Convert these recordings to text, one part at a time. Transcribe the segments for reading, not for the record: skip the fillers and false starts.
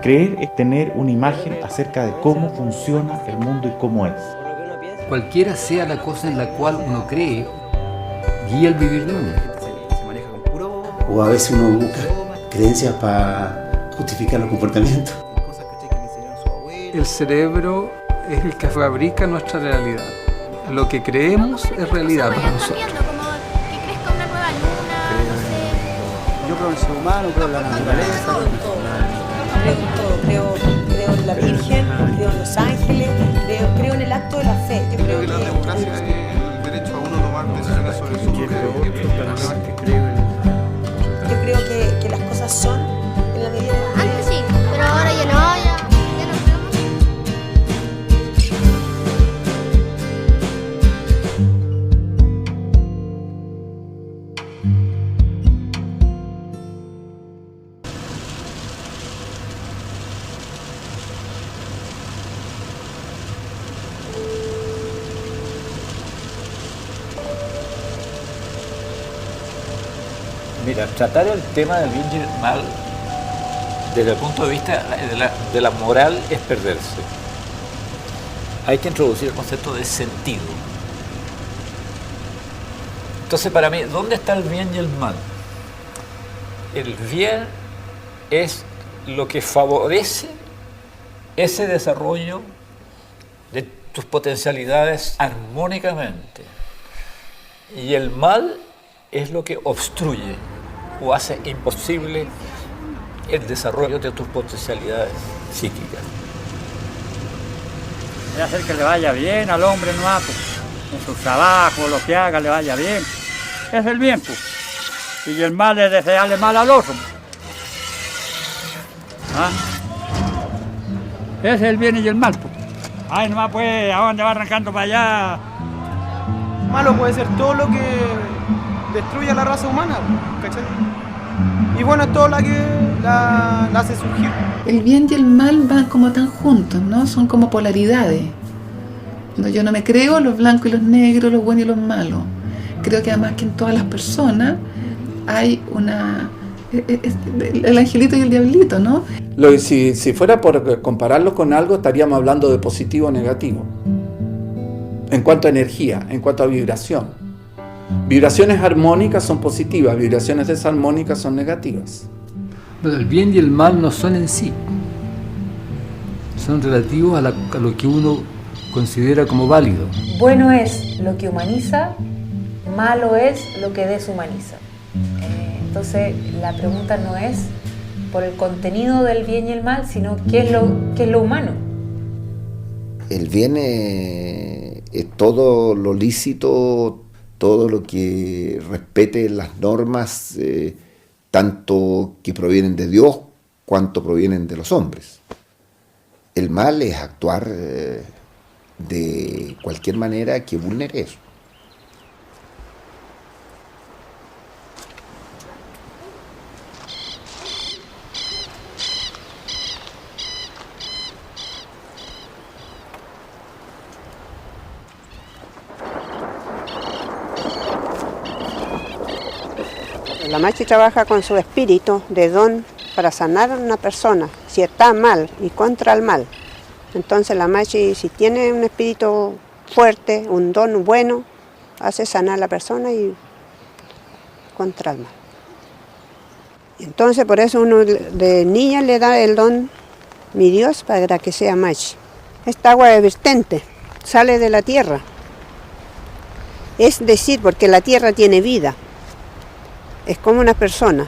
Creer es tener una imagen acerca de cómo funciona el mundo y cómo es. Cualquiera sea la cosa en la cual uno cree, guía el vivir de uno. O a veces uno busca creencias para justificar los comportamientos. El cerebro es el que fabrica nuestra realidad. Lo que creemos es realidad para nosotros. Como que crezca una nueva luna, no sé. Yo creo en el ser humano, creo en la naturaleza. Creo en todo, creo en la Virgen, creo en los ángeles, creo en el acto de la fe. Yo creo que la democracia es el derecho a uno tomar decisiones sobre su propia vida. Yo creo que las cosas son en la medida de... Antes sí, pero ahora ya no, ya no creo más. Mira, tratar el tema del bien y el mal desde el punto de vista de la moral es perderse. Hay que introducir el concepto de sentido. Entonces, para mí, ¿dónde está el bien y el mal? El bien es lo que favorece ese desarrollo de tus potencialidades armónicamente. Y el mal es lo que obstruye o hace imposible el desarrollo de tus potencialidades psíquicas. Es hacer que le vaya bien al hombre, no pues, en su trabajo, lo que haga, le vaya bien. Es el bien, pues. Y el mal es desearle mal al otro. ¿Ah? Ese es el bien y el mal, pues. Ay, nomás pues, ¿a dónde va arrancando para allá? Malo puede ser todo lo que destruye a la raza humana, ¿cachai? Y bueno, es todo la que la hace surgir. El bien y el mal van como tan juntos, ¿no? Son como polaridades. No, yo no me creo los blancos y los negros, los buenos y los malos. Creo que además que en todas las personas hay una... el angelito y el diablito, ¿no? Si fuera por compararlos con algo, estaríamos hablando de positivo o negativo. En cuanto a energía, en cuanto a vibración. Vibraciones armónicas son positivas, vibraciones desarmónicas son negativas. Pero el bien y el mal no son en sí. Son relativos a lo que uno considera como válido. Bueno es lo que humaniza, malo es lo que deshumaniza. Entonces la pregunta no es por el contenido del bien y el mal, sino qué es lo humano. El bien es todo lo lícito, todo lo que respete las normas, tanto que provienen de Dios cuanto provienen de los hombres. El mal es actuar de cualquier manera que vulnere eso. La Machi trabaja con su espíritu de don para sanar a una persona, si está mal y contra el mal. Entonces la Machi, si tiene un espíritu fuerte, un don bueno, hace sanar a la persona y contra el mal. Entonces por eso uno de niña le da el don, mi Dios, para que sea Machi. Esta agua es vertente, sale de la tierra. Es decir, porque la tierra tiene vida. Es como una persona.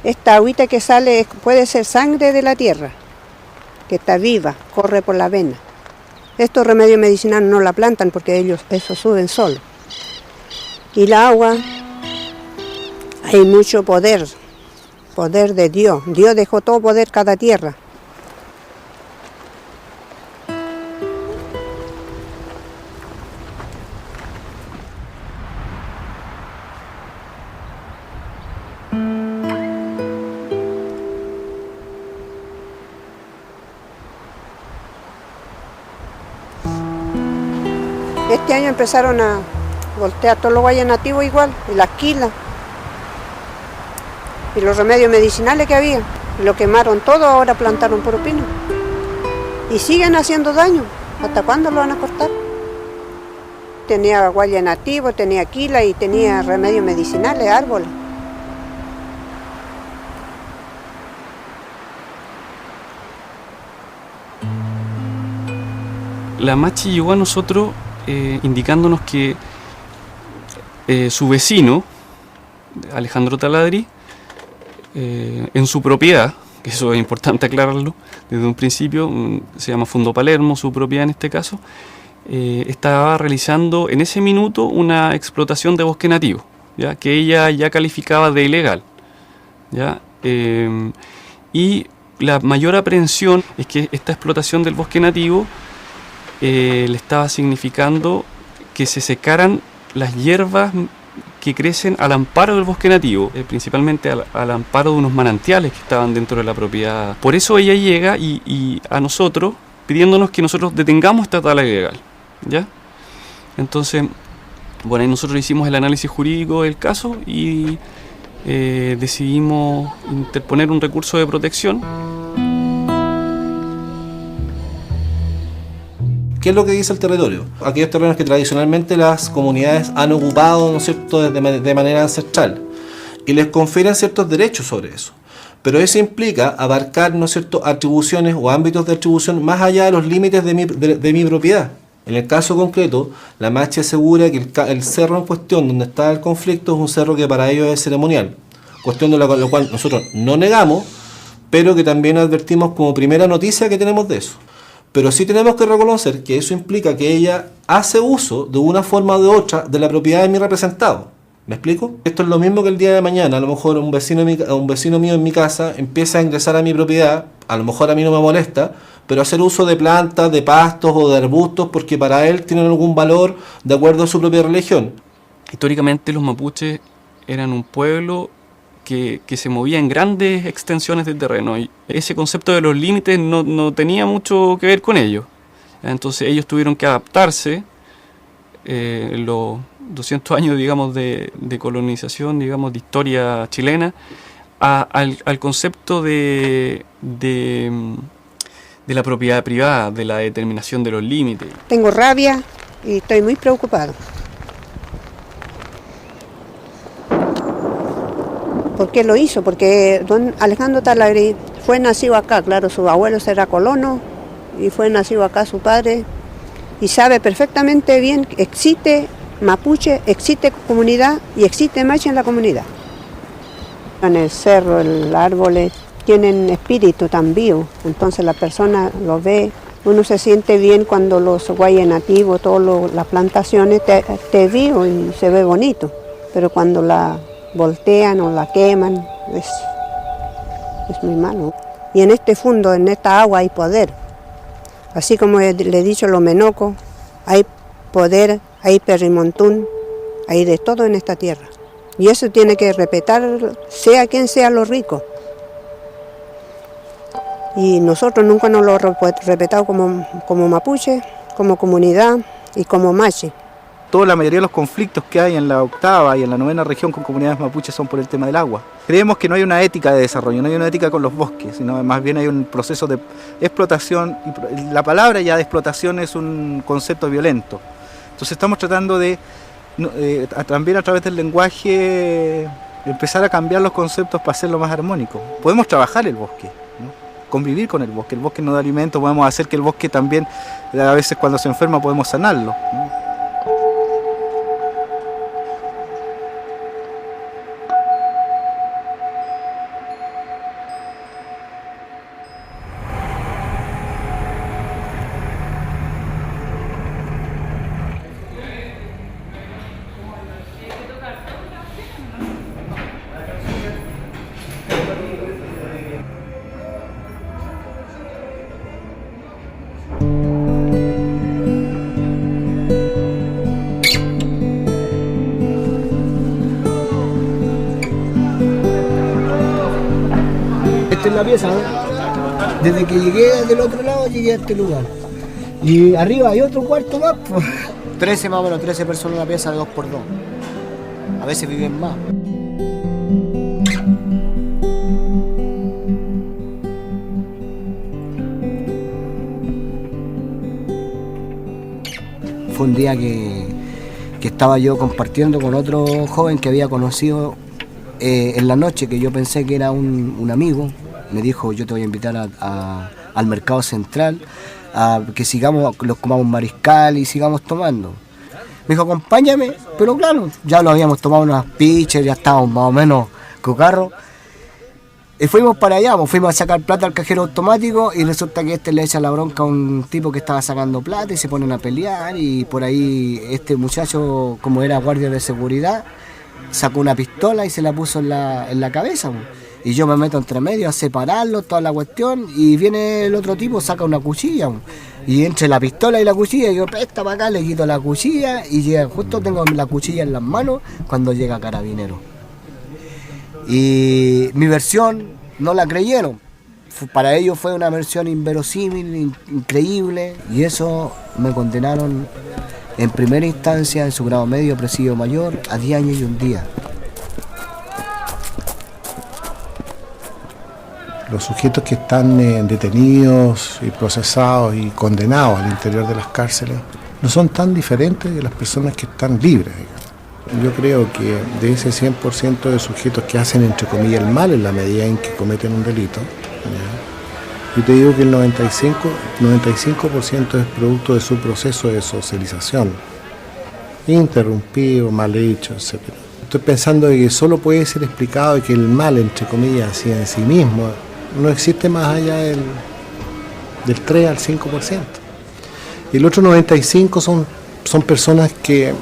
Esta agüita que sale puede ser sangre de la tierra, que está viva, corre por la vena. Estos remedios medicinales no la plantan porque ellos eso suben solo. Y la agua, hay mucho poder, poder de Dios. Dios dejó todo poder cada tierra. Este año empezaron a voltear todos los guayas nativos igual, y las quilas, y los remedios medicinales que había. Lo quemaron todo, ahora plantaron puro pino. Y siguen haciendo daño. ¿Hasta cuándo lo van a cortar? Tenía guaya nativo, tenía quila y tenía remedios medicinales, árboles. La Machi llegó a nosotros indicándonos que su vecino, Alejandro Taladri, en su propiedad, que eso es importante aclararlo desde un principio, se llama Fondo Palermo, su propiedad en este caso, estaba realizando en ese minuto una explotación de bosque nativo, ¿ya? Que ella ya calificaba de ilegal, ¿ya? Y la mayor aprehensión es que esta explotación del bosque nativo le estaba significando que se secaran las hierbas que crecen al amparo del bosque nativo, principalmente al amparo de unos manantiales que estaban dentro de la propiedad. Por eso ella llega y a nosotros, pidiéndonos que nosotros detengamos esta tala ilegal, ¿ya? Entonces, bueno, ahí nosotros hicimos el análisis jurídico del caso y decidimos interponer un recurso de protección. ¿Qué es lo que dice el territorio? Aquellos terrenos que tradicionalmente las comunidades han ocupado, ¿no es cierto?, de manera ancestral, y les confieren ciertos derechos sobre eso. Pero eso implica abarcar, ¿no es cierto?, atribuciones o ámbitos de atribución más allá de los límites de mi propiedad. En el caso concreto, la Machi asegura que el cerro en cuestión donde está el conflicto es un cerro que para ellos es ceremonial, cuestión de la cual nosotros no negamos, pero que también advertimos como primera noticia que tenemos de eso. Pero sí tenemos que reconocer que eso implica que ella hace uso de una forma o de otra de la propiedad de mi representado. ¿Me explico? Esto es lo mismo que el día de mañana, a lo mejor un vecino mío en mi casa empieza a ingresar a mi propiedad, a lo mejor a mí no me molesta, pero hacer uso de plantas, de pastos o de arbustos porque para él tienen algún valor de acuerdo a su propia religión. Históricamente los mapuches eran un pueblo que se movía en grandes extensiones de terreno y ese concepto de los límites no tenía mucho que ver con ellos. Entonces ellos tuvieron que adaptarse en los 200 años, digamos, de colonización, digamos, de historia chilena, al concepto de la propiedad privada, de la determinación de los límites. Tengo rabia y estoy muy preocupado. ¿Por qué lo hizo? Porque don Alejandro Taladri fue nacido acá, claro, su abuelo era colono y fue nacido acá su padre y sabe perfectamente bien que existe mapuche, existe comunidad y existe machi en la comunidad. En el cerro, el árbol tienen espíritu tan vivo, entonces la persona lo ve, uno se siente bien cuando los guayas nativos, todas las plantaciones te vivo y se ve bonito, pero cuando la voltean o la queman, es muy malo. Y en este fondo, en esta agua hay poder. Así como le he dicho a los menocos, hay poder, hay perrimontún, hay de todo en esta tierra. Y eso tiene que respetar, sea quien sea los ricos. Y nosotros nunca nos lo hemos respetado como mapuche, como comunidad y como machi. La mayoría de los conflictos que hay en la 8ª y en la 9ª región con comunidades mapuches son por el tema del agua. Creemos que no hay una ética de desarrollo, no hay una ética con los bosques, sino más bien hay un proceso de explotación, y la palabra ya de explotación es un concepto violento. Entonces estamos tratando de, también a través del lenguaje, empezar a cambiar los conceptos para hacerlo más armónico. Podemos trabajar el bosque, ¿no? Convivir con el bosque nos da alimento, podemos hacer que el bosque también, a veces cuando se enferma podemos sanarlo, ¿no? Esta es la pieza, ¿no? Desde que llegué del otro lado llegué a este lugar. Y arriba hay otro cuarto más, pues. 13 más o menos, 13 personas en una pieza de 2x2. A veces viven más. día que estaba yo compartiendo con otro joven que había conocido en la noche, que yo pensé que era un amigo. Me dijo, yo te voy a invitar al mercado central, a que los comamos mariscal y sigamos tomando. Me dijo, acompáñame, pero claro, ya lo habíamos tomado unas pitchers, ya estábamos más o menos cocarros. Y fuimos para allá, fuimos a sacar plata al cajero automático y resulta que le echa la bronca a un tipo que estaba sacando plata y se ponen a pelear, y por ahí este muchacho, como era guardia de seguridad, sacó una pistola y se la puso en la cabeza. Y yo me meto entre medio a separarlo, toda la cuestión, y viene el otro tipo, saca una cuchilla. Y entre la pistola y la cuchilla, yo presta para acá, le quito la cuchilla y llega, justo tengo la cuchilla en las manos cuando llega Carabinero. Y mi versión no la creyeron. Para ellos fue una versión inverosímil, increíble, y eso me condenaron en primera instancia, en su grado medio, presidio mayor, a 10 años y un día. Los sujetos que están detenidos y procesados y condenados al interior de las cárceles no son tan diferentes de las personas que están libres, digamos. Yo creo que de ese 100% de sujetos que hacen, entre comillas, el mal en la medida en que cometen un delito, ¿ya? Yo te digo que el 95% es producto de su proceso de socialización, interrumpido, mal hecho, etc. Estoy pensando de que solo puede ser explicado de que el mal, entre comillas, así en sí mismo, no existe más allá del 3 al 5%. Y el otro 95% son personas que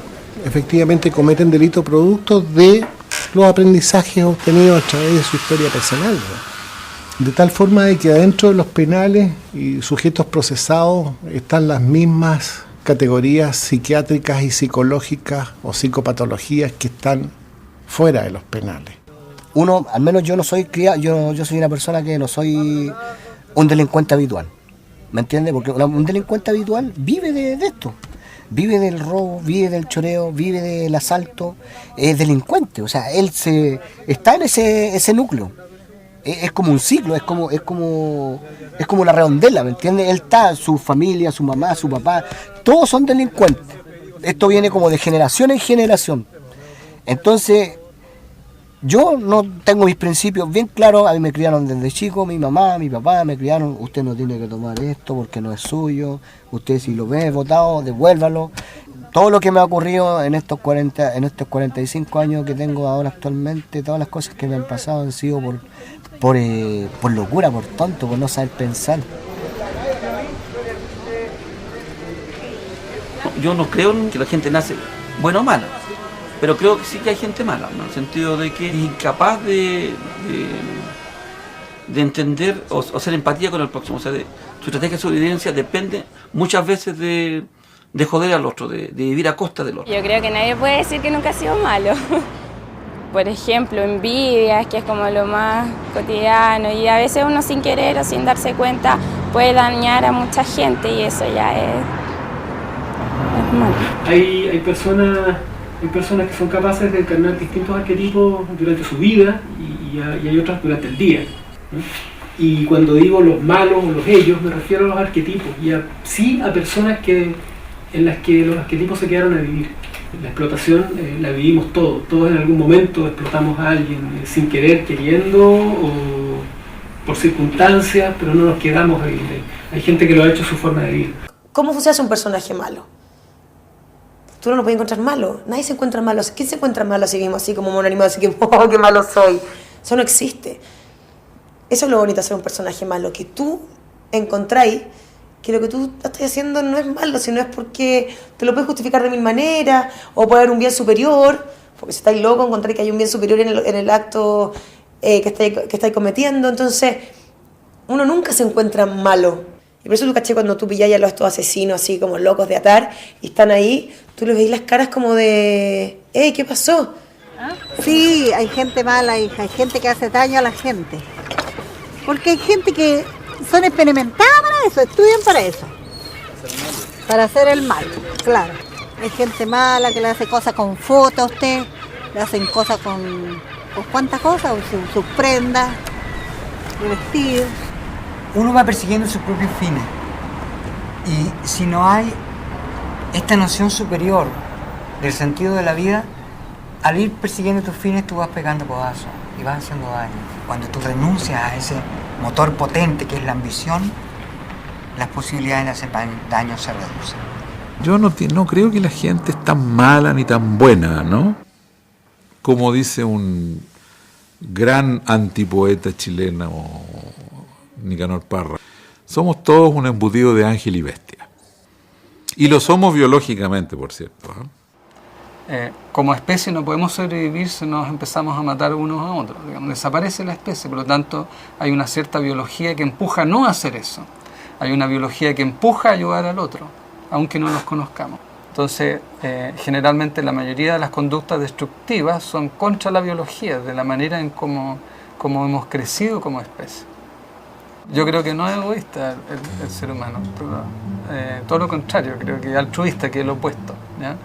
efectivamente cometen delitos producto de los aprendizajes obtenidos a través de su historia personal, ¿no? De tal forma de que adentro de los penales y sujetos procesados están las mismas categorías psiquiátricas y psicológicas o psicopatologías que están fuera de los penales. Uno, al menos yo no soy criado, yo soy una persona que no soy un delincuente habitual, ¿me entiendes? Porque un delincuente habitual vive de esto, vive del robo, vive del choreo, vive del asalto, es delincuente, o sea, él está en ese núcleo. Es como un ciclo, es como una redondela, ¿me entiendes? Él está, su familia, su mamá, su papá, todos son delincuentes. Esto viene como de generación en generación. Entonces, yo no tengo mis principios bien claros. A mí me criaron desde chico, mi mamá, mi papá me criaron, usted no tiene que tomar esto porque no es suyo, usted si lo ve botado, devuélvalo. Todo lo que me ha ocurrido en estos 45 años que tengo ahora actualmente, todas las cosas que me han pasado han sido por locura, por tonto, por no saber pensar. Yo no creo que la gente nace buena o mala, pero creo que sí que hay gente mala, ¿no? En el sentido de que es incapaz de entender o hacer empatía con el próximo. O sea, su estrategia de sobrevivencia depende muchas veces de joder al otro, de vivir a costa del otro. Yo creo que nadie puede decir que nunca ha sido malo. Por ejemplo, envidias, que es como lo más cotidiano, y a veces uno sin querer o sin darse cuenta puede dañar a mucha gente, y eso ya es malo. Hay personas que son capaces de encarnar distintos arquetipos durante su vida y hay otras durante el día, ¿no? Y cuando digo los malos o los ellos, me refiero a los arquetipos y sí a personas en las que los arquetipos se quedaron a vivir. La explotación la vivimos todos en algún momento explotamos a alguien sin querer, queriendo o por circunstancias, pero no nos quedamos a vivir. Hay gente que lo ha hecho su forma de vivir. ¿Cómo funciona un personaje malo? Tú no lo puedes encontrar malo, nadie se encuentra malo. ¿Quién se encuentra malo así mismo, así como mono animado, así que oh, qué malo soy? Eso no existe. Eso es lo bonito de ser un personaje malo, que tú encontráis que lo que tú estás haciendo no es malo, sino es porque te lo puedes justificar de mil maneras, o puede haber un bien superior, porque si estáis locos encontráis que hay un bien superior en el acto que estáis cometiendo. Entonces, uno nunca se encuentra malo. Y por eso tú caché cuando tú pilláis a estos asesinos así como locos de atar, y están ahí, tú les veis las caras como de ¿qué pasó? Sí, hay gente mala, hay gente que hace daño a la gente. Porque hay gente que son experimentadas para eso, estudian para eso. Para hacer el mal, claro. Hay gente mala que le hace cosas con fotos a usted, le hacen cosas con cuántas cosas, sus prendas, sus vestidos. Uno va persiguiendo sus propios fines. Y si no hay esta noción superior del sentido de la vida, al ir persiguiendo tus fines tú vas pegando codazos y vas haciendo daño. Cuando tú renuncias a ese motor potente que es la ambición, las posibilidades de hacer daño se reducen. Yo no creo que la gente es tan mala ni tan buena, ¿no? Como dice un gran antipoeta chileno, Nicanor Parra, somos todos un embutido de ángel y bestia. Y lo somos biológicamente, por cierto, ¿eh? Como especie no podemos sobrevivir si nos empezamos a matar unos a otros. Digamos, desaparece la especie, por lo tanto hay una cierta biología que empuja no a hacer eso. Hay una biología que empuja a ayudar al otro, aunque no los conozcamos. Entonces, generalmente la mayoría de las conductas destructivas son contra la biología, de la manera en cómo hemos crecido como especie. Yo creo que no es egoísta el ser humano, pero, todo lo contrario, creo que es altruista, que es lo opuesto, ¿ya?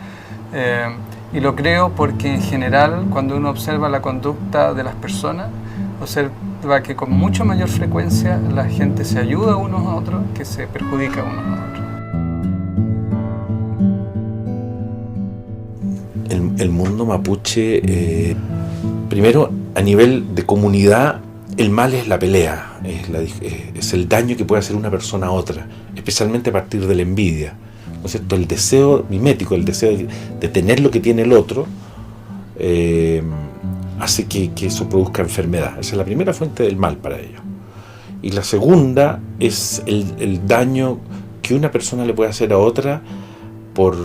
Y lo creo porque en general, cuando uno observa la conducta de las personas, observa que con mucha mayor frecuencia la gente se ayuda unos a otros que se perjudica unos a otros. El mundo mapuche, primero a nivel de comunidad, el mal es la pelea, es el daño que puede hacer una persona a otra, especialmente a partir de la envidia, ¿no es cierto? El deseo mimético, el deseo de tener lo que tiene el otro, hace que eso produzca enfermedad. Esa es la primera fuente del mal para ellos. Y la segunda es el daño que una persona le puede hacer a otra por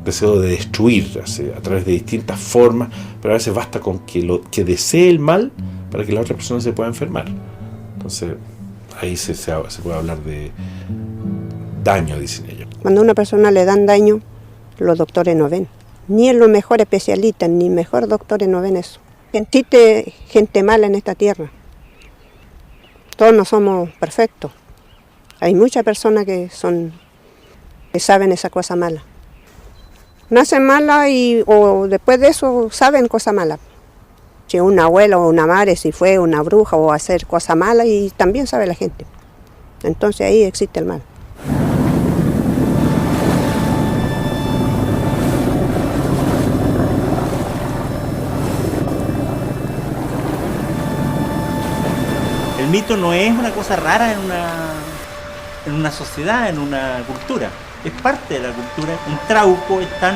deseo de destruir, a través de distintas formas, pero a veces basta con que desee el mal para que la otra persona se pueda enfermar. Entonces ahí se puede hablar de daño, dicen ellos. Cuando a una persona le dan daño, los doctores no ven. Ni en los mejores especialistas, ni mejores doctores no ven eso. Existe gente mala en esta tierra. Todos no somos perfectos. Hay muchas personas que saben esa cosa mala. Nacen malas o después de eso saben cosa mala. Si un abuelo o una madre si fue una bruja o hacer cosa mala y también sabe la gente. Entonces ahí existe el mal. El mito no es una cosa rara en una sociedad, en una cultura. Es parte de la cultura. Un trauco está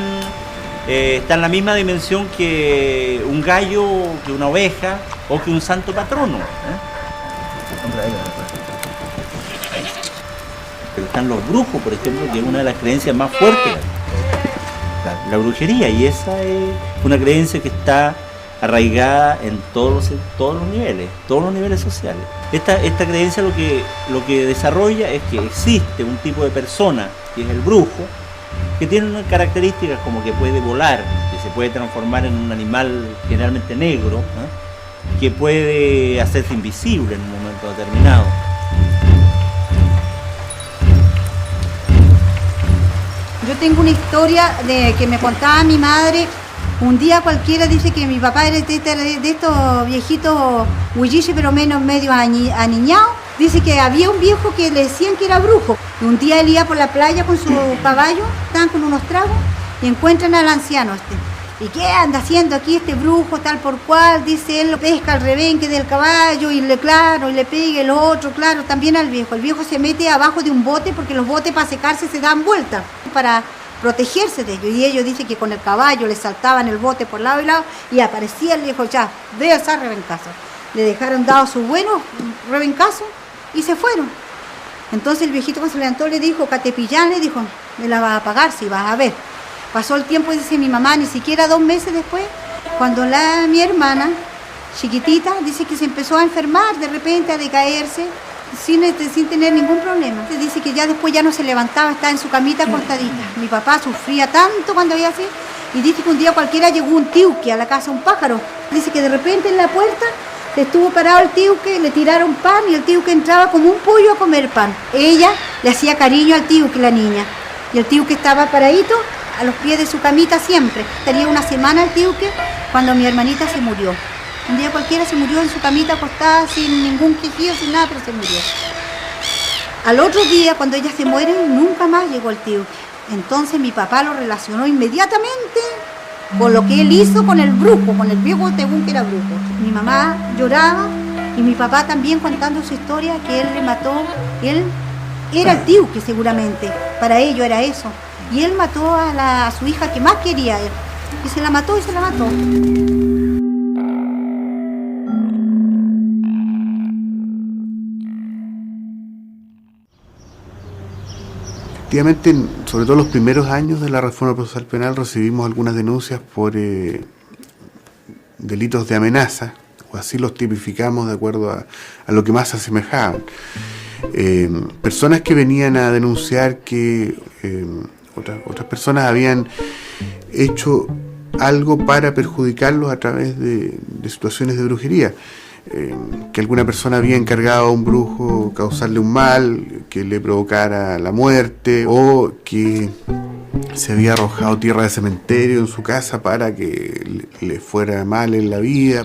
en la misma dimensión que un gallo, que una oveja o que un santo patrono. Pero están los brujos, por ejemplo, que es una de las creencias más fuertes. La brujería, y esa es una creencia que está arraigada en todos los niveles sociales. Esta creencia lo que desarrolla es que existe un tipo de persona, que es el brujo, que tiene unas características como que puede volar, que se puede transformar en un animal generalmente negro, que puede hacerse invisible en un momento determinado. Yo tengo una historia que me contaba mi madre. Un día cualquiera dice que mi papá era de estos viejitos huilliches, pero medio aniñados. Dice que había un viejo que le decían que era brujo. Y un día él iba por la playa con su caballo, estaban con unos tragos, y encuentran al anciano ¿Y qué anda haciendo aquí este brujo tal por cual? Dice él, pesca al rebenque del caballo y le pega el otro, claro, también al viejo. El viejo se mete abajo de un bote porque los botes para secarse se dan vueltas para protegerse de ellos. Y ellos dicen que con el caballo le saltaban el bote por lado y lado y aparecía el viejo ya, de esa rebencazo. Le dejaron dado su buenos rebencazo y se fueron. Entonces el viejito cuando se levantó le dijo, Catepillán, le dijo, me la vas a pagar si vas a ver. Pasó el tiempo y dice mi mamá, ni siquiera 2 meses después, cuando mi hermana, chiquitita, dice que se empezó a enfermar de repente, a decaerse, sin tener ningún problema. Dice que ya después ya no se levantaba, estaba en su camita acostadita. Mi papá sufría tanto cuando había así, y dice que un día cualquiera llegó un tiuque a la casa, un pájaro. Dice que de repente en la puerta estuvo parado el tiuque, le tiraron pan y el tiuque entraba como un pollo a comer pan. Ella le hacía cariño al tiuque, la niña, y el tiuque estaba paradito a los pies de su camita siempre. Tenía 1 semana el tiuque cuando mi hermanita se murió. Un día cualquiera se murió en su camita acostada sin ningún quejido, sin nada, pero se murió. Al otro día, cuando ella se muere, nunca más llegó el tiuque. Entonces mi papá lo relacionó inmediatamente con lo que él hizo con el brujo, con el viejo Tegún que era brujo. Mi mamá lloraba y mi papá también contando su historia, que él le mató, él era el tío que seguramente, para ellos era eso. Y él mató a su hija que más quería él. Y se la mató y se la mató. Efectivamente, sobre todo en los primeros años de la reforma procesal penal recibimos algunas denuncias por delitos de amenaza, o así los tipificamos de acuerdo a lo que más se asemejaban. Personas que venían a denunciar que otras personas habían hecho algo para perjudicarlos a través de situaciones de brujería. Que alguna persona había encargado a un brujo causarle un mal, que le provocara la muerte, o que se había arrojado tierra de cementerio en su casa para que le fuera mal en la vida.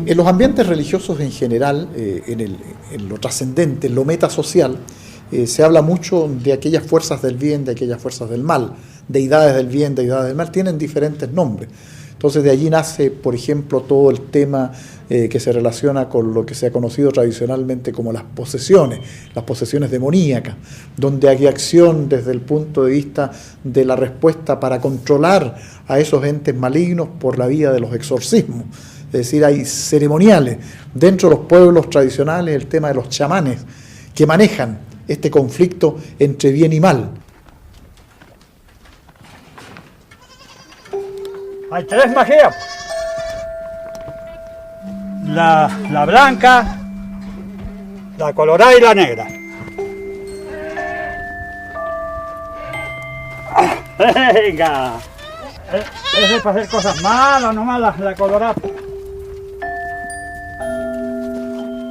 En los ambientes religiosos en general, en lo trascendente, en lo metasocial, se habla mucho de aquellas fuerzas del bien, de aquellas fuerzas del mal, deidades del bien, deidades del mal, tienen diferentes nombres. Entonces de allí nace, por ejemplo, todo el tema que se relaciona con lo que se ha conocido tradicionalmente como las posesiones demoníacas, donde hay acción desde el punto de vista de la respuesta para controlar a esos entes malignos por la vía de los exorcismos. Es decir, hay ceremoniales dentro de los pueblos tradicionales, el tema de los chamanes, que manejan este conflicto entre bien y mal. Hay tres magías. La blanca, la colorada y la negra. Venga. Ese es para hacer cosas malas, no malas, la colorada.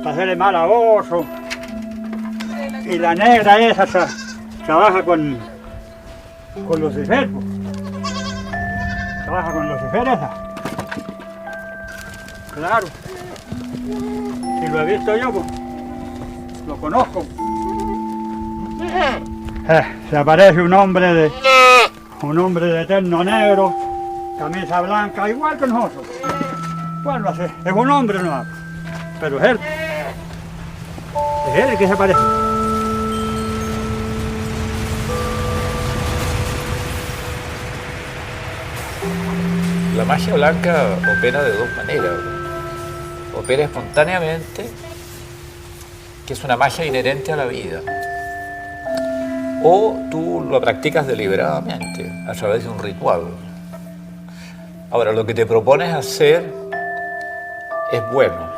Para hacerle mal a oso. Y la negra esa trabaja con Lucifer. Trabaja con Lucifer esa. Claro. Si lo he visto yo, pues lo conozco. Se aparece un hombre de terno negro, camisa blanca, igual que nosotros. ¿Cuál lo hace? Es un hombre no, pero es él. Es él el que se aparece. La magia blanca opera de dos maneras. Opera espontáneamente, que es una magia inherente a la vida. O tú lo practicas deliberadamente, a través de un ritual. Ahora, lo que te propones hacer es bueno.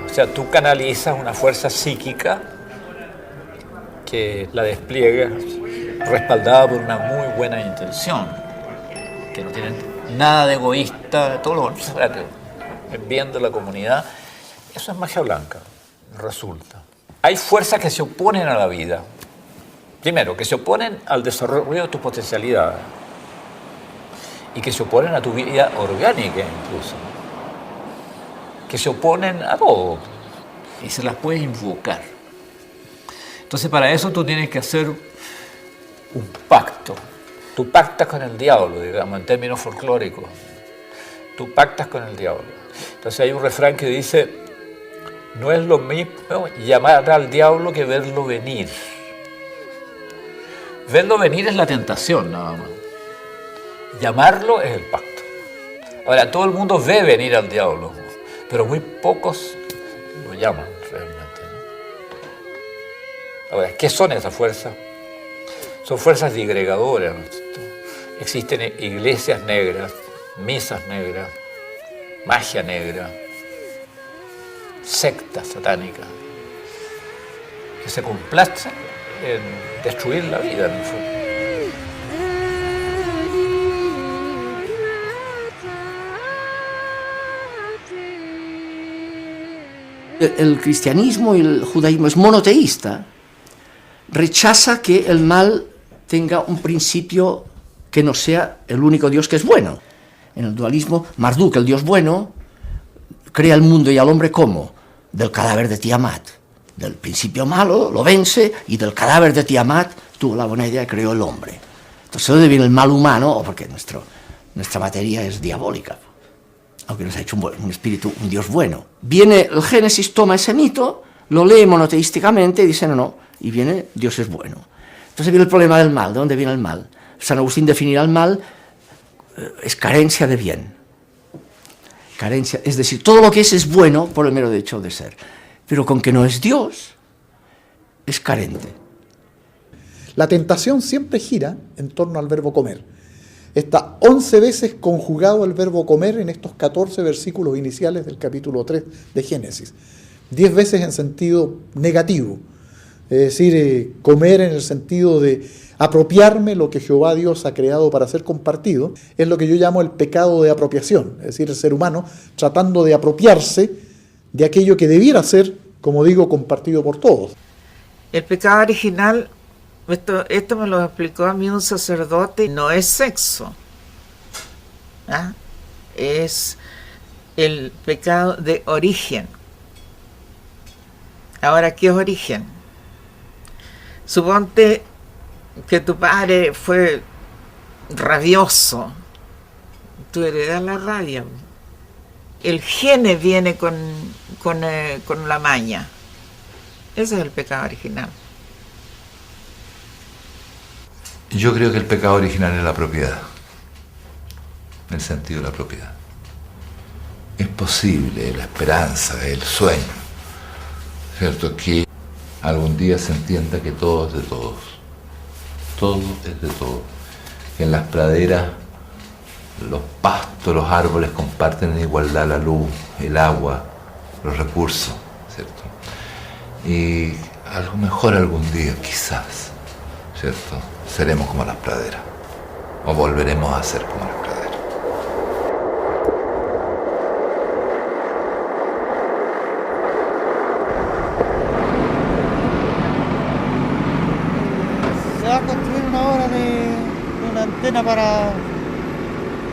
O sea, tú canalizas una fuerza psíquica que la despliegas respaldada por una muy buena intención, que no tiene nada de egoísta, todo lo contrario, en bien de la comunidad. Eso es magia blanca, resulta. Hay fuerzas que se oponen a la vida. Primero, que se oponen al desarrollo de tus potencialidades y que se oponen a tu vida orgánica incluso, que se oponen a todo y se las puedes invocar. Entonces para eso tú tienes que hacer un pacto. Tú pactas con el diablo, digamos, en términos folclóricos. Tú pactas con el diablo. Entonces hay un refrán que dice, no es lo mismo llamar al diablo que verlo venir. Verlo venir es la tentación, nada más. Llamarlo es el pacto. Ahora, todo el mundo ve venir al diablo, pero muy pocos lo llaman realmente, ¿no? Ahora, ¿qué son esas fuerzas? Son fuerzas digregadoras, ¿no? Existen iglesias negras, misas negras, magia negra, sectas satánicas, que se complacen en destruir la vida, en el fondo. El cristianismo y el judaísmo es monoteísta, rechaza que el mal tenga un principio que no sea el único Dios que es bueno. En el dualismo, Marduk, el Dios bueno, crea el mundo y al hombre ¿cómo? Del cadáver de Tiamat. Del principio malo lo vence y del cadáver de Tiamat tuvo la buena idea y creó el hombre. Entonces, ¿de dónde viene el mal humano? O porque nuestra materia es diabólica, aunque nos ha hecho un espíritu, un Dios bueno. Viene el Génesis, toma ese mito, lo lee monoteísticamente y dice no, y viene Dios es bueno. Entonces viene el problema del mal. ¿De dónde viene el mal? San Agustín definirá el mal, es carencia de bien. Carencia, es decir, todo lo que es bueno por el mero hecho de ser. Pero con que no es Dios, es carente. La tentación siempre gira en torno al verbo comer. Está 11 veces conjugado el verbo comer en estos 14 versículos iniciales del capítulo 3 de Génesis. 10 veces en sentido negativo. Es decir, comer en el sentido de apropiarme lo que Jehová Dios ha creado para ser compartido, es lo que yo llamo el pecado de apropiación. Es decir, el ser humano tratando de apropiarse de aquello que debiera ser, como digo, compartido por todos. El pecado original, esto me lo explicó a mí un sacerdote, no es sexo, ¿ah? Es el pecado de origen. Ahora, ¿qué es origen? Suponte que tu padre fue rabioso, tú heredas la rabia. El gene viene con la maña. Ese es el pecado original. Yo creo que el pecado original es la propiedad, el sentido de la propiedad. Es posible, la esperanza, el sueño, ¿cierto? Que algún día se entienda que todo es de todos. Todo es de todos. Que en las praderas los pastos, los árboles comparten en igualdad la luz, el agua, los recursos, ¿cierto? Y a lo mejor algún día, quizás, ¿cierto? Seremos como las praderas, o volveremos a ser como las praderas. Se va a construir una obra de una antena para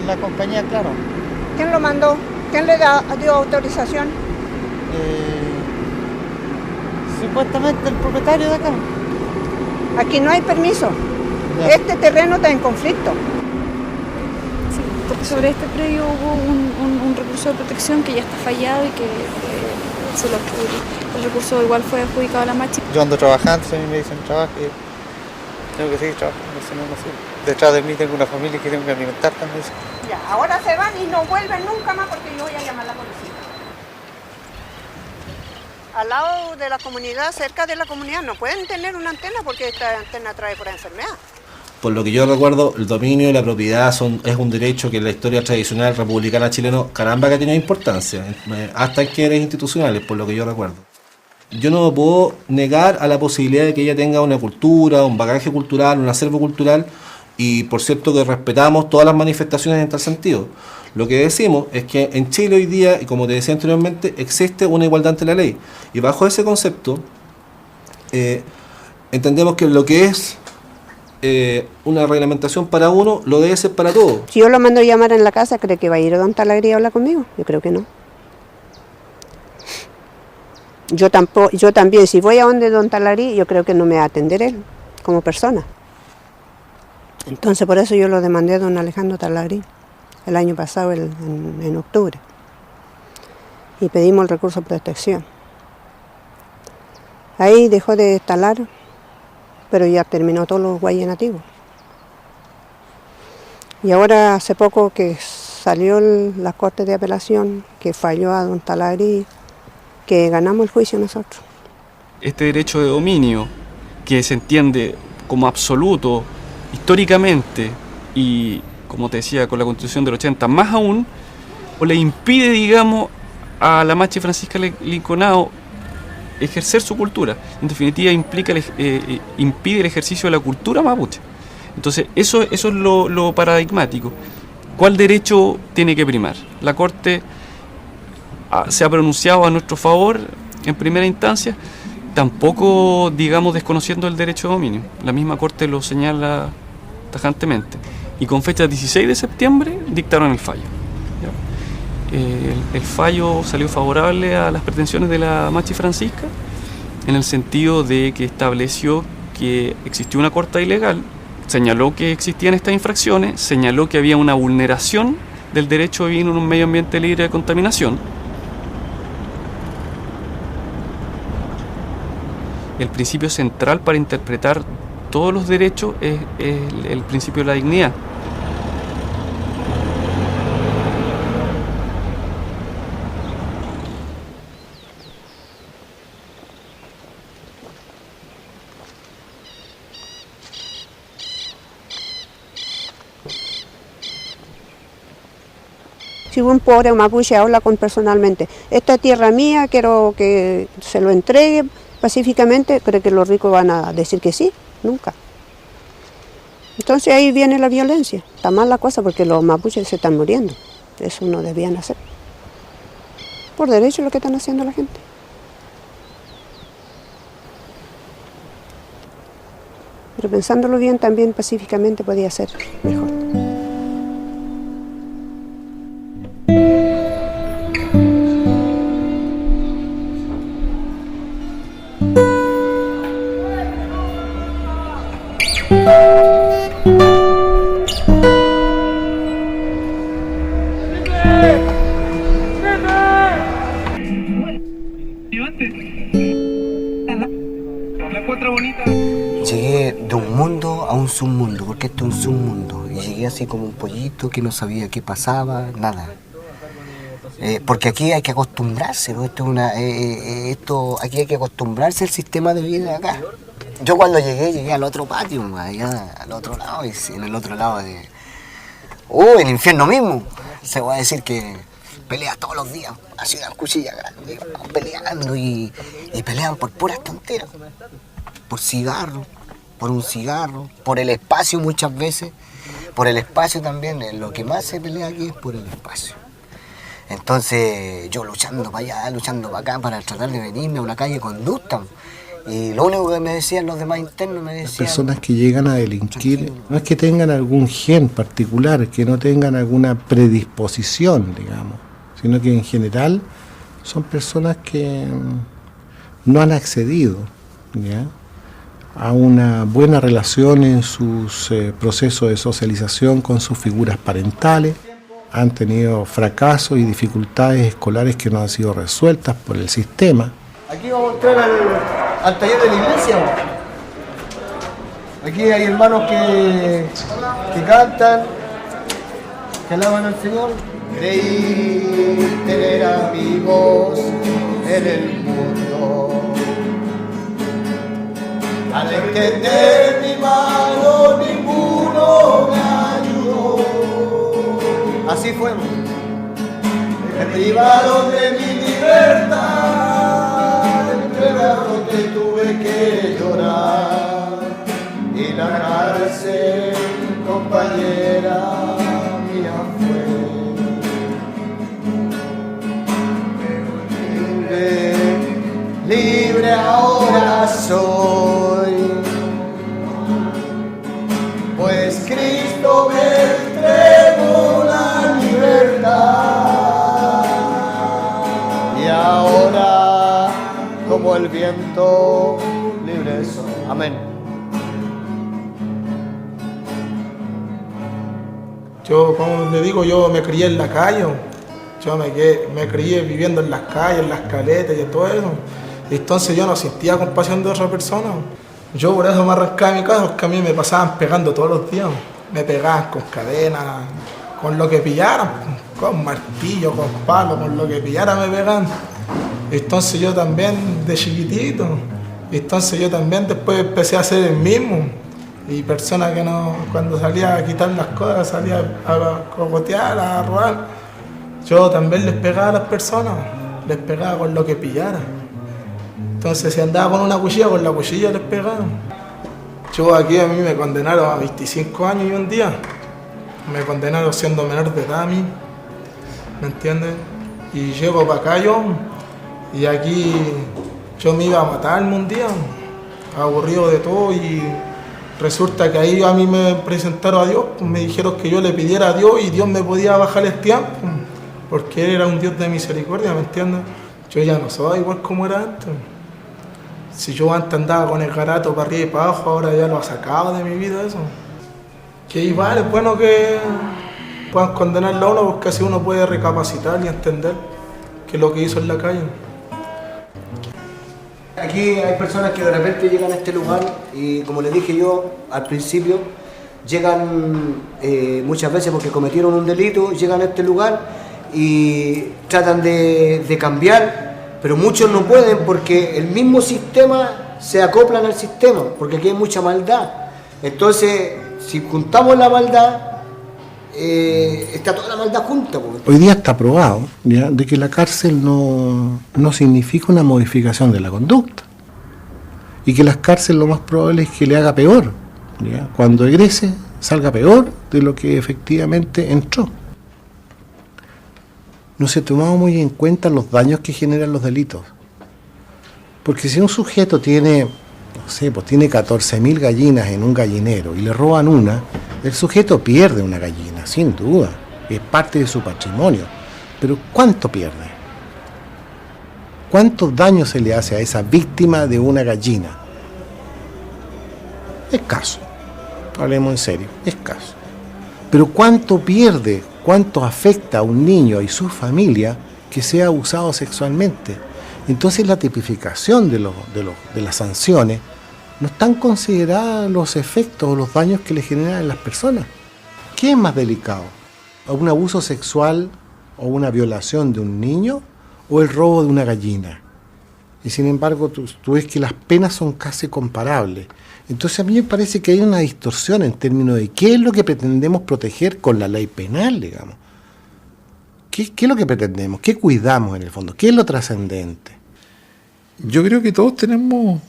la compañía Claro. ¿Quién lo mandó? ¿Quién le dio autorización? Supuestamente el propietario de acá. Aquí no hay permiso. Ya. Este terreno está en conflicto. Sí, porque sobre este predio hubo un recurso de protección que ya está fallado y que el recurso igual fue adjudicado a la Machi. Yo ando trabajando, a mí me dicen trabajo y tengo que seguir trabajando, si no, no sé. Detrás de mí tengo una familia que tengo que alimentar también. Ya, ahora se van y no vuelven nunca más porque yo voy a llamar a la policía. Al lado de la comunidad, cerca de la comunidad, no pueden tener una antena porque esta antena trae por enfermedad. Por lo que yo recuerdo, el dominio y la propiedad es un derecho que en la historia tradicional republicana chilena, caramba, que ha tenido importancia, hasta en quienes institucionales, por lo que yo recuerdo. Yo no puedo negar a la posibilidad de que ella tenga una cultura, un bagaje cultural, un acervo cultural, y por cierto que respetamos todas las manifestaciones en tal sentido. Lo que decimos es que en Chile hoy día, y como te decía anteriormente, existe una igualdad ante la ley. Y bajo ese concepto, entendemos que lo que es una reglamentación para uno, lo debe ser para todos. Si yo lo mando a llamar en la casa, ¿cree que va a ir a Don Talagrí a hablar conmigo? Yo creo que no. Yo también, si voy a donde Don Talagrí, yo creo que no me va a atender él, como persona. Entonces por eso yo lo demandé a Don Alejandro Talagrí el año pasado, en octubre. Y pedimos el recurso de protección. Ahí dejó de talar, pero ya terminó todos los guayes nativos. Y ahora hace poco que salió la Corte de Apelación, que falló a Don Talagrí, que ganamos el juicio nosotros. Este derecho de dominio, que se entiende como absoluto históricamente y, como te decía, con la Constitución del 80, más aún, le impide, digamos, a la Machi Francisca Linconao ejercer su cultura. En definitiva, impide el ejercicio de la cultura mapuche. Entonces, eso es lo paradigmático. ¿Cuál derecho tiene que primar? La Corte se ha pronunciado a nuestro favor en primera instancia, tampoco, digamos, desconociendo el derecho de dominio. La misma Corte lo señala tajantemente. Y con fecha 16 de septiembre dictaron el fallo. El fallo salió favorable a las pretensiones de la Machi Francisca, en el sentido de que estableció que existió una corta ilegal, señaló que existían estas infracciones, señaló que había una vulneración del derecho a vivir en un medio ambiente libre de contaminación. El principio central para interpretar todos los derechos es el principio de la dignidad. Si un pobre mapuche habla personalmente, esta tierra mía, quiero que se lo entregue pacíficamente, ¿cree que los ricos van a decir que sí? Nunca. Entonces ahí viene la violencia. Está mal la cosa porque los mapuches se están muriendo. Eso no debían hacer. Por derecho lo que están haciendo la gente. Pero pensándolo bien, también pacíficamente podía ser mejor. Llegué de un mundo a un submundo, porque esto es un submundo, y llegué así como un pollito que no sabía qué pasaba, nada. Porque aquí hay que acostumbrarse, ¿no? Aquí hay que acostumbrarse al sistema de vida de acá. Yo cuando llegué al otro patio, allá al otro lado, y en el otro lado el infierno mismo. Se va a decir que pelea todos los días, así una cuchilla grande, peleando y pelean por puras tonteras, por cigarros, por un cigarro, por el espacio muchas veces, por el espacio también, lo que más se pelea aquí es por el espacio. Entonces yo luchando para allá, luchando para acá, para tratar de venirme a una calle conducta. Y lo único que me decían los demás internos, me decían... Las personas que llegan a delinquir no es que tengan algún gen particular, que no tengan alguna predisposición, digamos, sino que en general son personas que no han accedido, ¿ya?, a una buena relación en sus procesos de socialización con sus figuras parentales, han tenido fracasos y dificultades escolares que no han sido resueltas por el sistema. Aquí vamos a entrar al taller de la iglesia. Aquí hay hermanos que cantan, que alaban al Señor. Creí tener amigos en el mundo. Al entender mi mano, ninguno me ayudó. Así fue. Me privaron de mi libertad, entre barrotes tuve que llorar. Y la cárcel, compañera mía, fue. Pero libre ahora soy, pues Cristo me entregó la libertad. Y ahora, como el viento, libre soy. Amén. Yo, como le digo, yo me crié en la calle. Yo me crié viviendo en las calles, en las caletas y todo eso. Entonces yo no sentía compasión de otra persona. Yo por eso me arrancaba de mi casa, porque a mí me pasaban pegando todos los días. Me pegaban con cadenas, con lo que pillaran, con martillo, con palo, con lo que pillaran me pegaban. Entonces yo también, de chiquitito, entonces yo también después empecé a hacer el mismo. Y personas que no, cuando salía a quitar las cosas, salía a cogotear, a robar, yo también les pegaba a las personas, les pegaba con lo que pillara. Entonces si andaba con una cuchilla, con la cuchilla les pegaba. Yo aquí a mí me condenaron a 25 años y un día. Me condenaron siendo menor de edad a mí, ¿me entiendes? Y llego para acá yo, y aquí Yo me iba a matarme un día, aburrido de todo, y resulta que ahí a mí me presentaron a Dios, pues me dijeron que yo le pidiera a Dios y Dios me podía bajar el tiempo, porque Él era un Dios de misericordia, ¿me entiendes? Yo ya no soy igual como era antes. Si yo antes andaba con el garato para arriba y para abajo, ahora ya lo ha sacado de mi vida eso. Que igual es bueno que puedan condenarlo a uno, porque así uno puede recapacitar y entender que lo que hizo en la calle. Aquí hay personas que de repente llegan a este lugar y, como les dije yo al principio, llegan muchas veces porque cometieron un delito, llegan a este lugar y tratan de cambiar, pero muchos no pueden porque el mismo sistema se acoplan al sistema, porque aquí hay mucha maldad. Entonces, si juntamos la maldad, está toda la maldad junta. Hoy día está probado, ¿ya?, de que la cárcel no significa una modificación de la conducta, y que las cárceles lo más probable es que le haga peor, ¿ya?, cuando egrese salga peor de lo que efectivamente entró. No se tomaba muy en cuenta los daños que generan los delitos, porque si un sujeto tiene, no sé, pues tiene 14.000 gallinas en un gallinero y le roban una, el sujeto pierde una gallina, sin duda, es parte de su patrimonio, pero ¿cuánto pierde? ¿Cuántos daños se le hace a esa víctima de una gallina? Escaso, hablemos en serio, escaso. Pero ¿cuánto pierde, cuánto afecta a un niño y su familia que sea abusado sexualmente? Entonces la tipificación de las sanciones no están considerados los efectos o los daños que le generan a las personas. ¿Qué es más delicado? ¿Un abuso sexual o una violación de un niño o el robo de una gallina? Y sin embargo tú ves que las penas son casi comparables. Entonces a mí me parece que hay una distorsión en términos de qué es lo que pretendemos proteger con la ley penal, digamos. ¿Qué es lo que pretendemos? ¿Qué cuidamos en el fondo? ¿Qué es lo trascendente? Yo creo que todos tenemos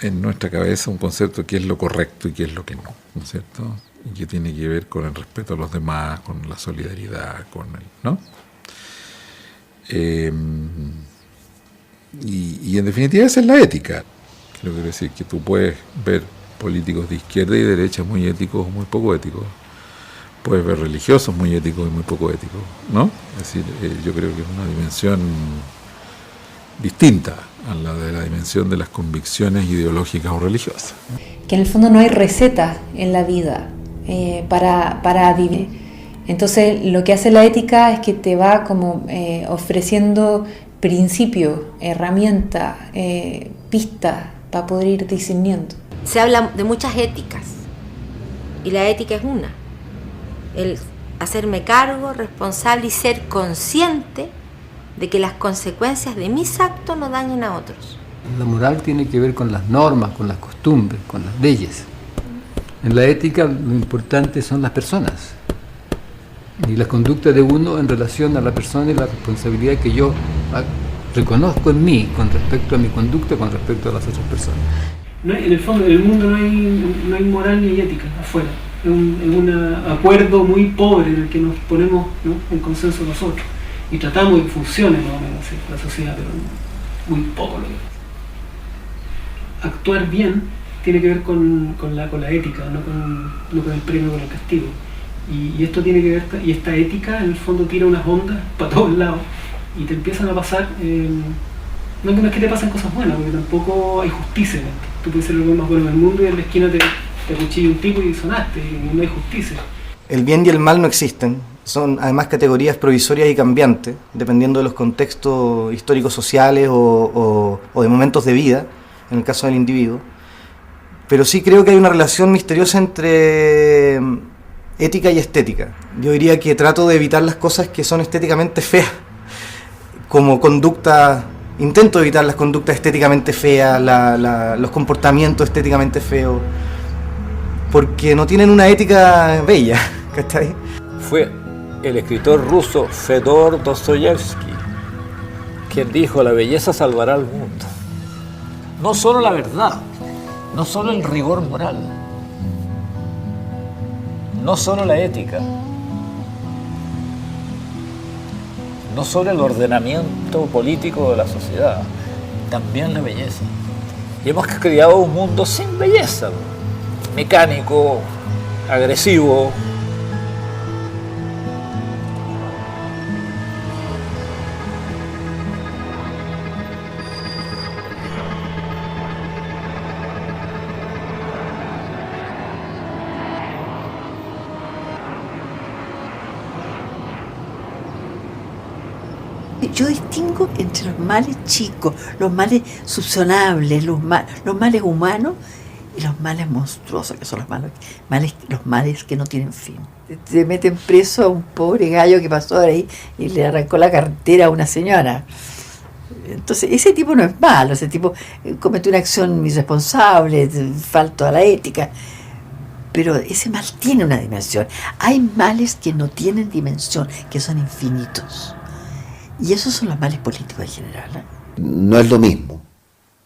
en nuestra cabeza un concepto de qué es lo correcto y qué es lo que no, ¿no es cierto? Y que tiene que ver con el respeto a los demás, con la solidaridad, con el, ¿no? Y en definitiva esa es la ética. Quiero decir que tú puedes ver políticos de izquierda y derecha muy éticos o muy poco éticos. Puedes ver religiosos muy éticos y muy poco éticos, ¿no? Es decir, yo creo que es una dimensión distinta a la de la dimensión de las convicciones ideológicas o religiosas. Que en el fondo no hay receta en la vida para vivir. Entonces lo que hace la ética es que te va como ofreciendo principios, herramientas, pistas para poder ir discerniendo. Se habla de muchas éticas y la ética es una. El hacerme cargo, responsable y ser consciente de que las consecuencias de mis actos no dañen a otros. La moral tiene que ver con las normas, con las costumbres, con las leyes. En la ética lo importante son las personas y la conducta de uno en relación a la persona y la responsabilidad que yo reconozco en mí con respecto a mi conducta, con respecto a las otras personas. No hay, en el fondo, en el mundo no hay moral ni ética afuera. Es un acuerdo muy pobre en el que nos ponemos, ¿no?, en consenso nosotros. Y tratamos de que funcione más o menos la sociedad, pero muy poco lo que es. Actuar bien tiene que ver con la ética, no con el premio o con el castigo. Y esto tiene que ver, y esta ética en el fondo tira unas ondas para todos lados y te empiezan a pasar, no es que te pasen cosas buenas, porque tampoco hay justicia en esto. Tú puedes ser el más bueno del mundo y en la esquina te cuchilla un tipo y sonaste, y no hay justicia. El bien y el mal no existen, son además categorías provisorias y cambiantes, dependiendo de los contextos históricos sociales o de momentos de vida, en el caso del individuo. Pero sí creo que hay una relación misteriosa entre ética y estética. Yo diría que trato de evitar las cosas que son estéticamente feas, como conducta, intento evitar las conductas estéticamente feas, los comportamientos estéticamente feos, porque no tienen una ética bella, ¿cachai? Fue el escritor ruso Fedor Dostoyevsky quien dijo: la belleza salvará al mundo. No solo la verdad, no solo el rigor moral, no solo la ética, no solo el ordenamiento político de la sociedad, también la belleza. Y hemos creado un mundo sin belleza, mecánico, agresivo. Yo distingo entre los males chicos, los males subsanables, los males humanos y los males monstruosos, que son los males que no tienen fin. Te meten preso a un pobre gallo que pasó ahí y le arrancó la cartera a una señora. Entonces, ese tipo no es malo, ese tipo cometió una acción irresponsable, falto a la ética. Pero ese mal tiene una dimensión. Hay males que no tienen dimensión, que son infinitos. Y esos son los males políticos en general, ¿eh? No es lo mismo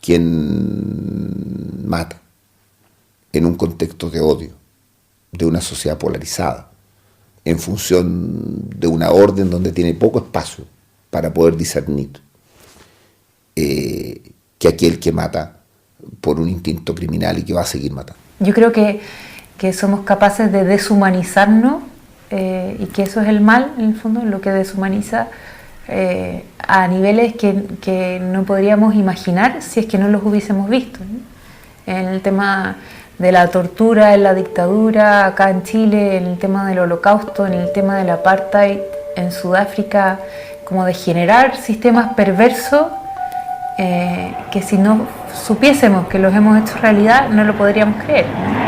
quien mata en un contexto de odio, de una sociedad polarizada, en función de una orden donde tiene poco espacio para poder discernir, que aquel que mata por un instinto criminal y que va a seguir matando. Yo creo que somos capaces de deshumanizarnos y que eso es el mal, en el fondo, lo que deshumaniza a niveles que no podríamos imaginar si es que no los hubiésemos visto, ¿no? En el tema de la tortura, en la dictadura, acá en Chile, en el tema del holocausto, en el tema del apartheid, en Sudáfrica, como de generar sistemas perversos que si no supiésemos que los hemos hecho realidad no lo podríamos creer, ¿no?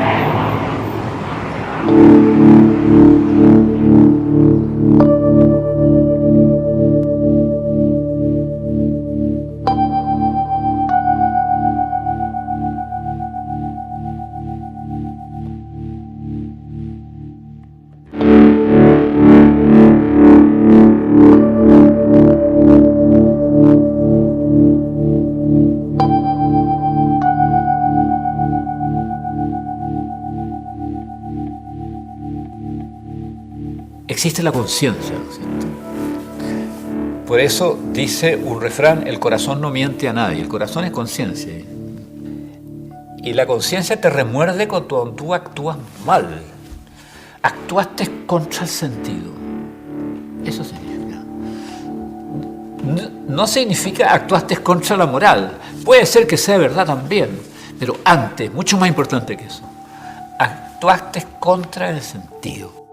Existe la conciencia, ¿no es cierto? Por eso dice un refrán, el corazón no miente a nadie, el corazón es conciencia. Y la conciencia te remuerde cuando tú actúas mal. Actuaste contra el sentido. Eso significa. No significa actuaste contra la moral. Puede ser que sea verdad también, pero antes, mucho más importante que eso, actuaste contra el sentido.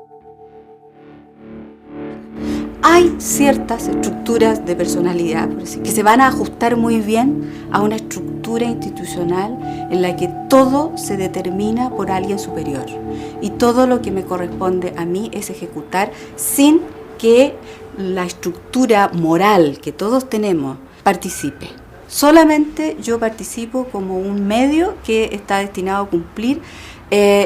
Hay ciertas estructuras de personalidad, por decir, que se van a ajustar muy bien a una estructura institucional en la que todo se determina por alguien superior y todo lo que me corresponde a mí es ejecutar sin que la estructura moral que todos tenemos participe. Solamente yo participo como un medio que está destinado a cumplir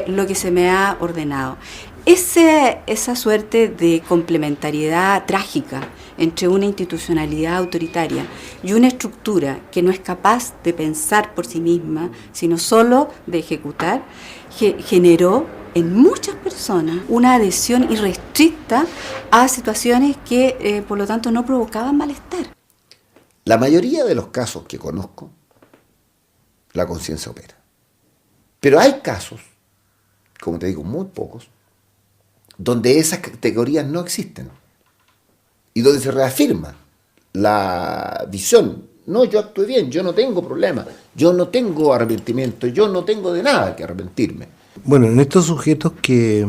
lo que se me ha ordenado. Esa suerte de complementariedad trágica entre una institucionalidad autoritaria y una estructura que no es capaz de pensar por sí misma, sino solo de ejecutar, generó en muchas personas una adhesión irrestricta a situaciones que, por lo tanto, no provocaban malestar. La mayoría de los casos que conozco, la conciencia opera. Pero hay casos, como te digo, muy pocos, donde esas categorías no existen y donde se reafirma la visión. No, yo actué bien, yo no tengo problema, yo no tengo arrepentimiento, yo no tengo de nada que arrepentirme. Bueno, en estos sujetos que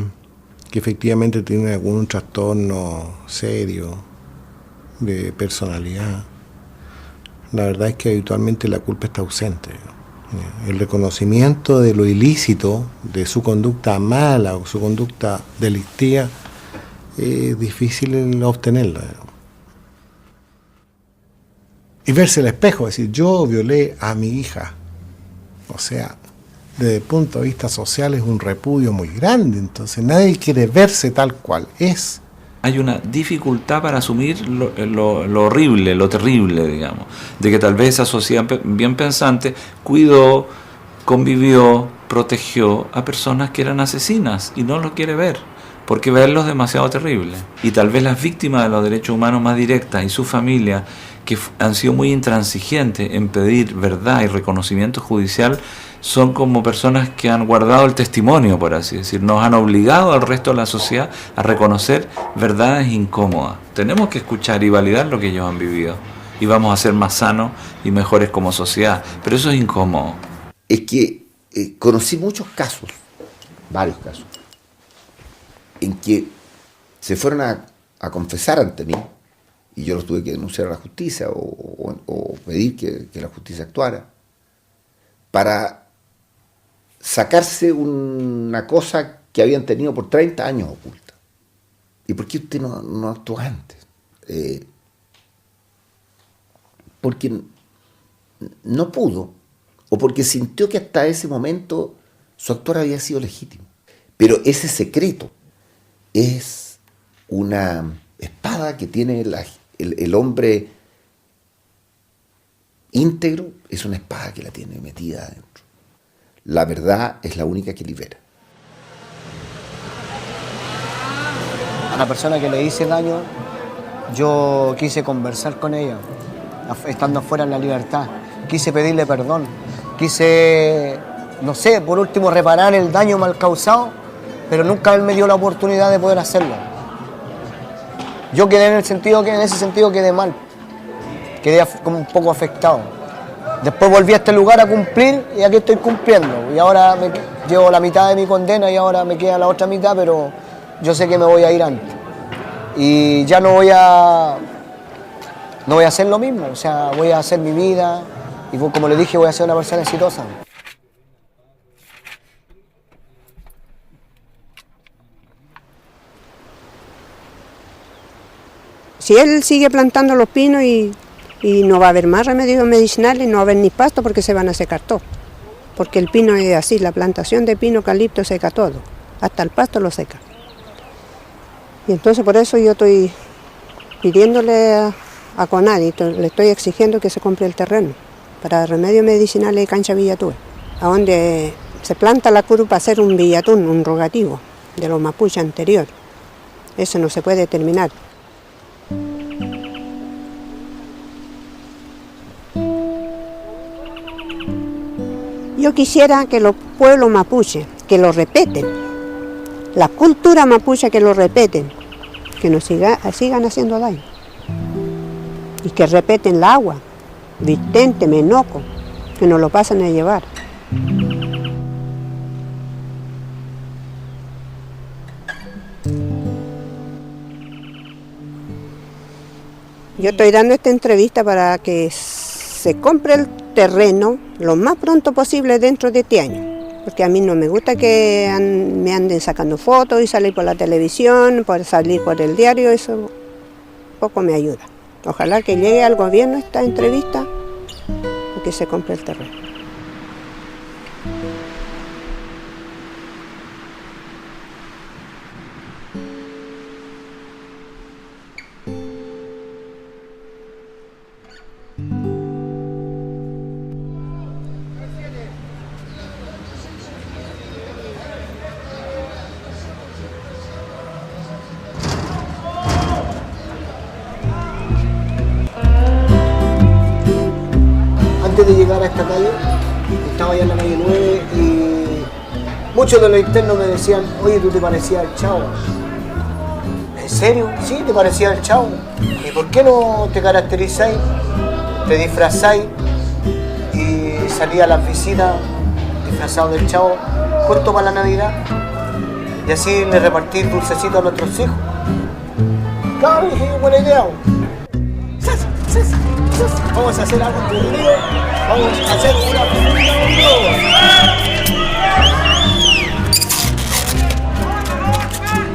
efectivamente tienen algún trastorno serio de personalidad, la verdad es que habitualmente la culpa está ausente. El reconocimiento de lo ilícito, de su conducta mala o su conducta delictiva, es difícil obtenerla. Y verse el espejo, decir, yo violé a mi hija. O sea, desde el punto de vista social es un repudio muy grande, entonces nadie quiere verse tal cual es. Hay una dificultad para asumir lo horrible, lo terrible, digamos, de que tal vez esa sociedad bien pensante cuidó, convivió, protegió a personas que eran asesinas y no lo quiere ver, porque verlo es demasiado terrible. Y tal vez las víctimas de los derechos humanos más directas y su familia, que han sido muy intransigentes en pedir verdad y reconocimiento judicial son como personas que han guardado el testimonio, por así decir. Nos han obligado al resto de la sociedad a reconocer verdades incómodas. Tenemos que escuchar y validar lo que ellos han vivido y vamos a ser más sanos y mejores como sociedad, pero eso es incómodo. Es que conocí muchos casos, varios casos, en que se fueron a confesar ante mí y yo los tuve que denunciar a la justicia o pedir que la justicia actuara para sacarse una cosa que habían tenido por 30 años oculta. ¿Y por qué usted no actuó antes? Porque no pudo, o porque sintió que hasta ese momento su actuar había sido legítimo. Pero ese secreto es una espada que tiene el hombre íntegro, es una espada que la tiene metida adentro. La verdad es la única que libera. A la persona que le hice daño, yo quise conversar con ella, estando afuera en la libertad. Quise pedirle perdón. Quise, no sé, por último reparar el daño mal causado, pero nunca él me dio la oportunidad de poder hacerlo. Yo quedé en ese sentido quedé mal. Quedé como un poco afectado. Después volví a este lugar a cumplir y aquí estoy cumpliendo. Y ahora llevo la mitad de mi condena y ahora me queda la otra mitad, pero yo sé que me voy a ir antes. Y ya no voy a hacer lo mismo, o sea, voy a hacer mi vida y como le dije, voy a ser una persona exitosa. Si él sigue plantando los pinos y no va a haber más remedios medicinales, no va a haber ni pasto porque se van a secar todo. Porque el pino es así, la plantación de pino eucalipto seca todo, hasta el pasto lo seca. Y entonces por eso yo estoy pidiéndole a CONADI, le estoy exigiendo que se compre el terreno para remedios medicinales de Cancha Villatún, a donde se planta la curva para hacer un villatún, un rogativo de los mapuches anterior. Eso no se puede terminar. Yo quisiera que los pueblos mapuches, que lo respeten, la cultura mapuche que lo respeten, que nos sigan haciendo daño. Y que respeten el agua, Vitente, Menoco, que nos lo pasan a llevar. Yo estoy dando esta entrevista para que se compre el terreno lo más pronto posible dentro de este año, porque a mí no me gusta que me anden sacando fotos y salir por la televisión, por salir por el diario, eso poco me ayuda. Ojalá que llegue al gobierno esta entrevista y que se compre el terreno. Antes de llegar a esta calle, estaba allá en la calle 9 y muchos de los internos me decían, oye, tú te parecías al Chavo. ¿En serio? Sí, te parecías al Chavo. ¿Y por qué no te caracterizáis, te disfrazáis y salís a las visitas disfrazado del Chavo justo para la Navidad? Y así le repartís dulcecitos a nuestros hijos. Claro, dije, buena idea. Vamos a hacer algo entretenido. Vamos a hacer una figurita de un globo.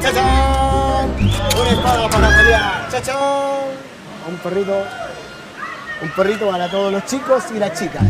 ¡Chachán! Una espada para pelear. ¡Chachán! Un perrito para todos los chicos y las chicas.